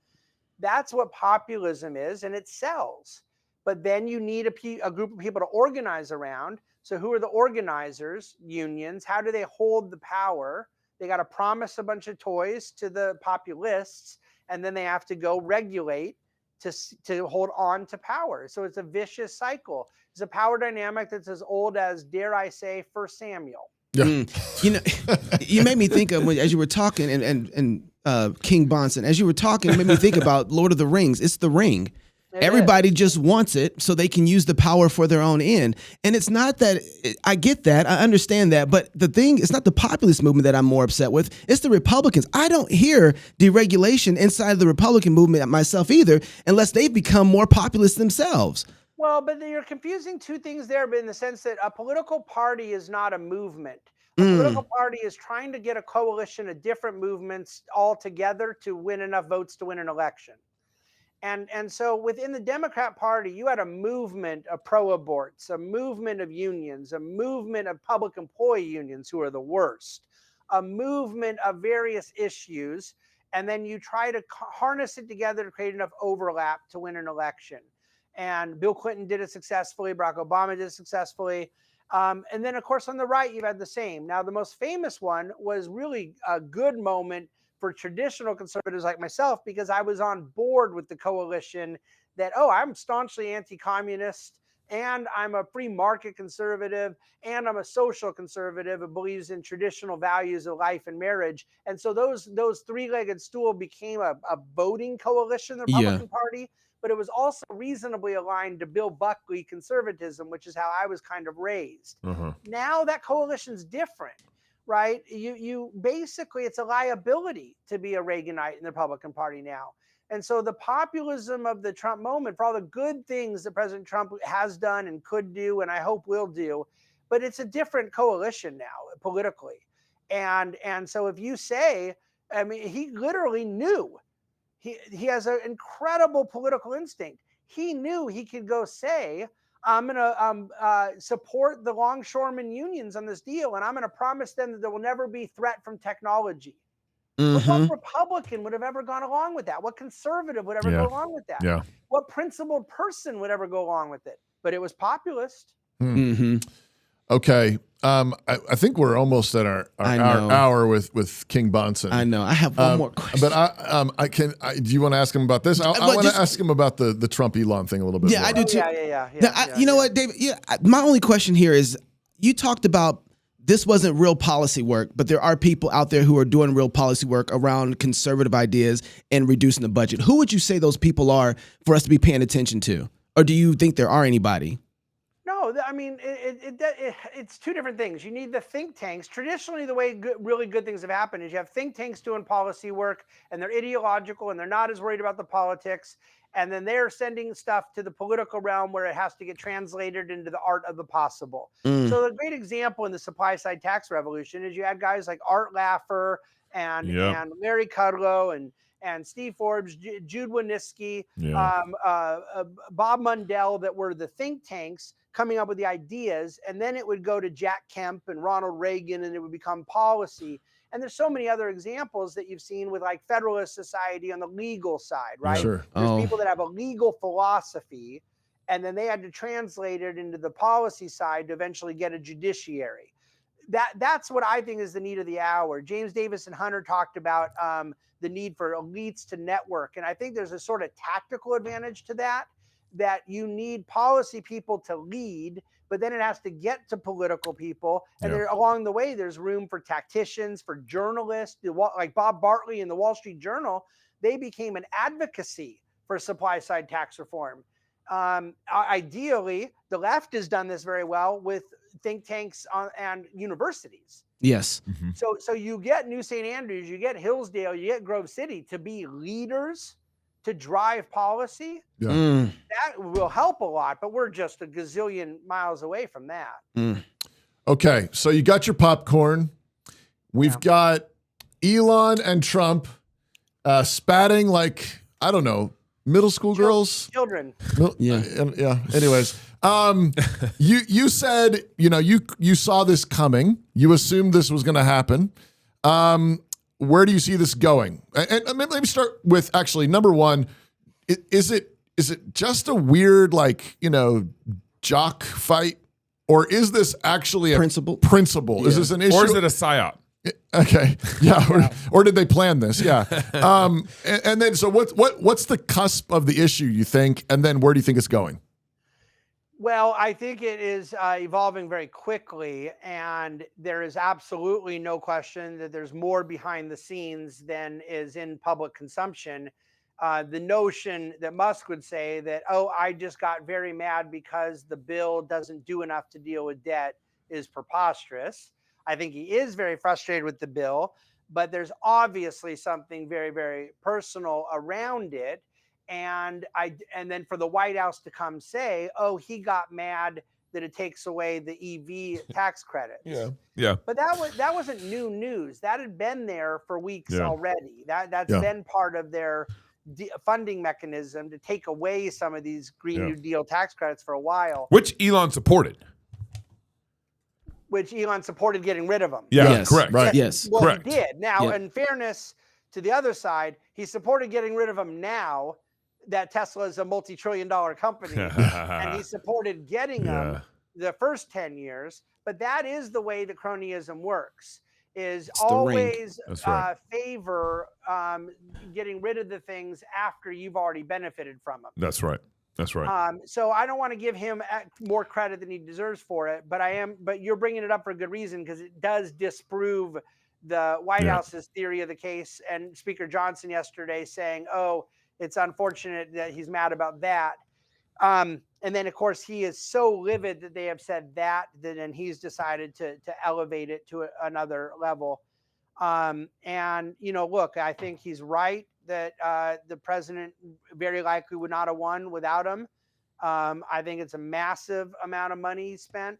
That's what populism is, and it sells. But then you need a group of people to organize around. So who are the organizers? Unions. How do they hold the power? They got to promise a bunch of toys to the populists, and then they have to go regulate to hold on to power. So it's a vicious cycle. It's a power dynamic that's as old as, dare I say, 1 Samuel. Yeah. You made me think of, as you were talking, and King Bahnsen, as you were talking, it made me think about Lord of the Rings. It's the ring. Everybody just wants it so they can use the power for their own end. And it's not that, I get that, I understand that, but the thing, it's not the populist movement that I'm more upset with, it's the Republicans. I don't hear deregulation inside of the Republican movement myself either, unless they've become more populist themselves. Well, but you're confusing two things there, but in the sense that a political party is not a movement. A political party is trying to get a coalition of different movements all together to win enough votes to win an election. And so within the Democrat Party, you had a movement of pro-aborts, a movement of unions, a movement of public employee unions who are the worst, a movement of various issues, and then you try to harness it together to create enough overlap to win an election. And Bill Clinton did it successfully. Barack Obama did it successfully. And then, of course, on the right, you've had the same. Now, the most famous one was really a good moment for traditional conservatives like myself, because I was on board with the coalition that, I'm staunchly anti-communist, and I'm a free market conservative, and I'm a social conservative who believes in traditional values of life and marriage. And so those three-legged stool became a voting coalition in the Republican Party, but it was also reasonably aligned to Bill Buckley conservatism, which is how I was kind of raised. Now that coalition's different, right? You basically, it's a liability to be a Reaganite in the Republican Party now. And so the populism of the Trump moment, for all the good things that President Trump has done and could do, and I hope will do, but it's a different coalition now politically. And so if you say, I mean, he literally knew, he has an incredible political instinct. He knew he could go say, I'm going to support the longshoremen unions on this deal, and I'm going to promise them that there will never be threat from technology. What Republican would have ever gone along with that? What conservative would ever go along with that? What principled person would ever go along with it? But it was populist. Okay. I think we're almost at our hour with King Bahnsen. I know. I have one more question. But do you want to ask him about this? I want to ask him about the Trump Elon thing a little bit more. I do too. Yeah. You know what, David? My only question here is, you talked about this wasn't real policy work, but there are people out there who are doing real policy work around conservative ideas and reducing the budget. Who would you say those people are for us to be paying attention to? Or do you think there are anybody? No, I mean, it's two different things. You need the think tanks. Traditionally, the way really good things have happened is you have think tanks doing policy work, and they're ideological, and they're not as worried about the politics. And then they're sending stuff to the political realm where it has to get translated into the art of the possible. So a great example in the supply side tax revolution is you had guys like Art Laffer and Larry Kudlow and Steve Forbes, Jude Wanniski, Bob Mundell, that were the think tanks coming up with the ideas. And then it would go to Jack Kemp and Ronald Reagan, and it would become policy. And there's so many other examples that you've seen with like Federalist Society on the legal side, right? Sure. There's people that have a legal philosophy, and then they had to translate it into the policy side to eventually get a judiciary. That's what I think is the need of the hour. James Davison Hunter talked about the need for elites to network. And I think there's a sort of tactical advantage to that you need policy people to lead, but then it has to get to political people. And there, along the way, there's room for tacticians, for journalists, like Bob Bartley in the Wall Street Journal. They became an advocacy for supply side tax reform. Ideally, the left has done this very well with think tanks and universities. Yes. So you get New St. Andrews, you get Hillsdale, you get Grove City to be leaders, to drive policy. That will help a lot, but we're just a gazillion miles away from that. Okay, so you got your popcorn. We've got Elon and Trump spatting like, I don't know, middle school girls? Children. Anyways, you said, you saw this coming. You assumed this was going to happen. Where do you see this going? And let me start with actually number one. Is it just a weird, jock fight, or is this actually a principle? Yeah. Is this an issue, or is it a psyop? Okay, or did they plan this? And then so what's the cusp of the issue, you think, and then where do you think it's going? Well, I think it is evolving very quickly, and there is absolutely no question that there's more behind the scenes than is in public consumption. The notion that Musk would say that, I just got very mad because the bill doesn't do enough to deal with debt is preposterous. I think he is very frustrated with the bill, but there's obviously something very, very personal around it. And then for the White House to come say, he got mad that it takes away the EV tax credits. But that wasn't new news. That had been there for weeks already. That's been part of their funding mechanism to take away some of these Green New Deal tax credits for a while. Which Elon supported. Which Elon supported getting rid of them. Correct. Right. Yes. Well, correct. he did. Now, in fairness to the other side, he supported getting rid of them now that Tesla is a multi-trillion-dollar company, and he supported getting them the first 10 years. But that is the way the cronyism works, is It's the ring. always favor getting rid of the things after you've already benefited from them. That's right. That's right. So I don't want to give him more credit than he deserves for it, but you're bringing it up for a good reason, because it does disprove the White House's theory of the case, and Speaker Johnson yesterday saying, oh, it's unfortunate that he's mad about that. And then, of course, he is so livid that they have said that, then he's decided to elevate it to another level. And, look, I think he's right that the president very likely would not have won without him. I think it's a massive amount of money he spent.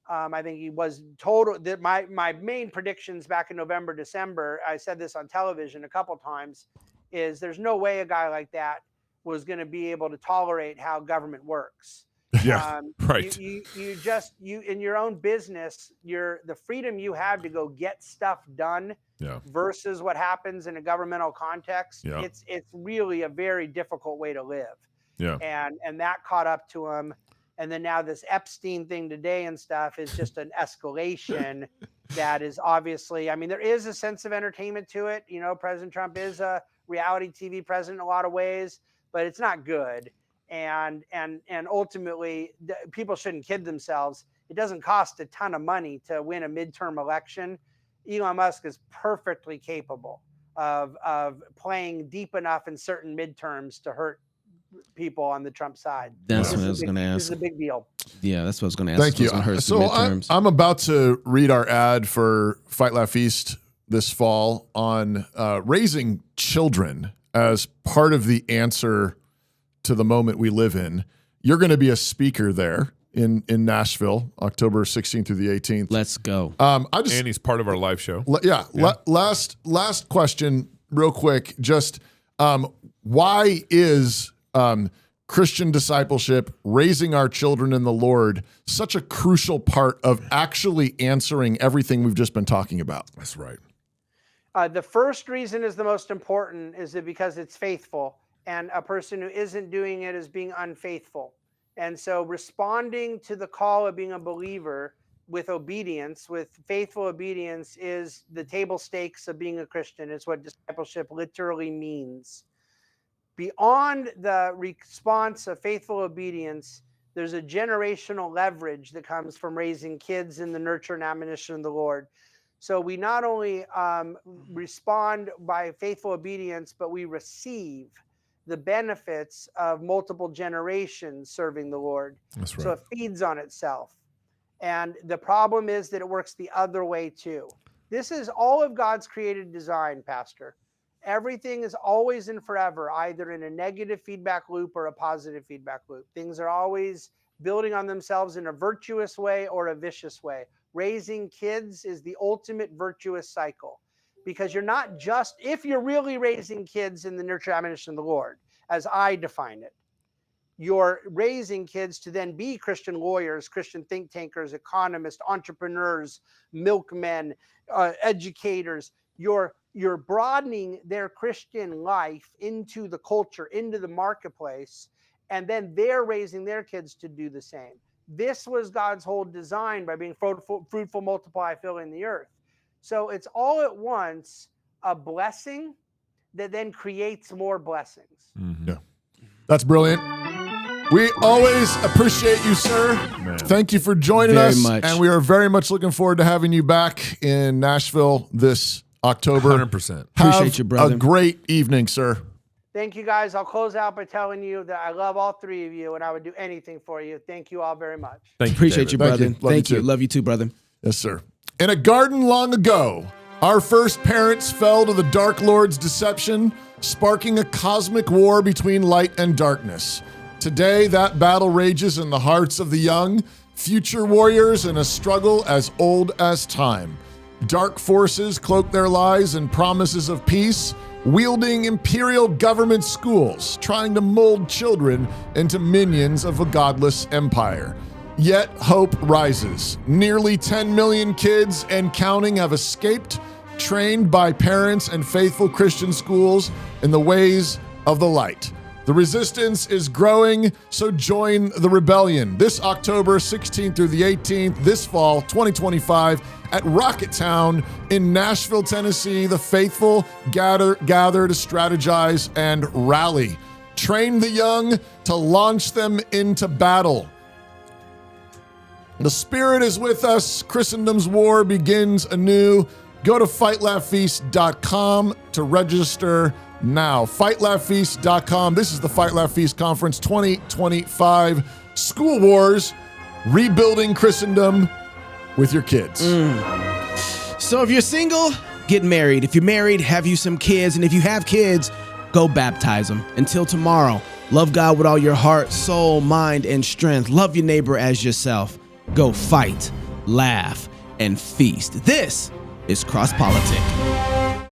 I think he was total. My main predictions back in November, December, I said this on television a couple times, is there's no way a guy like that was going to be able to tolerate how government works. Yeah, right. You in your own business, the freedom you have to go get stuff done versus what happens in a governmental context. Yeah. It's really a very difficult way to live. Yeah. And that caught up to him. And then now this Epstein thing today and stuff is just an escalation that is obviously, I mean, there is a sense of entertainment to it. President Trump is a reality TV president in a lot of ways, but it's not good. And ultimately, people shouldn't kid themselves. It doesn't cost a ton of money to win a midterm election. Elon Musk is perfectly capable of playing deep enough in certain midterms to hurt people on the Trump side. That's what I was going to ask. This is a big deal. Yeah, that's what I was going to ask. Thank you. So I'm about to read our ad for Fight Laugh Feast this fall on raising children as part of the answer to the moment we live in. You're going to be a speaker there in Nashville, October 16th through the 18th. Let's go. And he's part of our live show. Last question, real quick. Just why is Christian discipleship, raising our children in the Lord, such a crucial part of actually answering everything we've just been talking about? That's right. The first reason is the most important, is that because it's faithful, and a person who isn't doing it is being unfaithful. And so responding to the call of being a believer with obedience, with faithful obedience, is the table stakes of being a Christian. It's what discipleship literally means. Beyond the response of faithful obedience, there's a generational leverage that comes from raising kids in the nurture and admonition of the Lord. So we not only respond by faithful obedience, but we receive the benefits of multiple generations serving the Lord. That's right. So it feeds on itself. And the problem is that it works the other way too. This is all of God's created design, Pastor. Everything is always and forever, either in a negative feedback loop or a positive feedback loop. Things are always building on themselves in a virtuous way or a vicious way. Raising kids is the ultimate virtuous cycle, because you're not just, if you're really raising kids in the nurture and admonition of the Lord, as I define it, you're raising kids to then be Christian lawyers, Christian think tankers, economists, entrepreneurs, milkmen, educators. You're broadening their Christian life into the culture, into the marketplace, and then they're raising their kids to do the same. This was God's whole design, by being fruitful, multiply, filling the earth. So it's all at once a blessing that then creates more blessings. Mm-hmm. Yeah, that's brilliant. We always appreciate you, sir. Man. Thank you for joining very us. much. And we are very much looking forward to having you back in Nashville this October. 100%. Appreciate you, brother. A great evening, sir. Thank you, guys. I'll close out by telling you that I love all three of you, and I would do anything for you. Thank you all very much. Thank you, Appreciate you, brother. Thank you. Love you too, brother. Yes, sir. In a garden long ago, our first parents fell to the Dark Lord's deception, sparking a cosmic war between light and darkness. Today, that battle rages in the hearts of the young, future warriors in a struggle as old as time. Dark forces cloak their lies in promises of peace, wielding imperial government schools, trying to mold children into minions of a godless empire. Yet hope rises. Nearly 10 million kids and counting have escaped, trained by parents and faithful Christian schools in the ways of the light. The resistance is growing, so join the rebellion. This October 16th through the 18th, this fall, 2025, at Rocketown in Nashville, Tennessee, the faithful gather to strategize and rally. Train the young to launch them into battle. The Spirit is with us. Christendom's war begins anew. Go to fightlaughfeast.com to register now. Fightlaughfeast.com. This is the Fight Laugh Feast Conference 2025. School Wars, rebuilding Christendom with your kids. So if you're single, get married. If you're married, have you some kids. And if you have kids, go baptize them. Until tomorrow, love God with all your heart, soul, mind, and strength. Love your neighbor as yourself. Go fight, laugh, and feast. This is Cross Politic.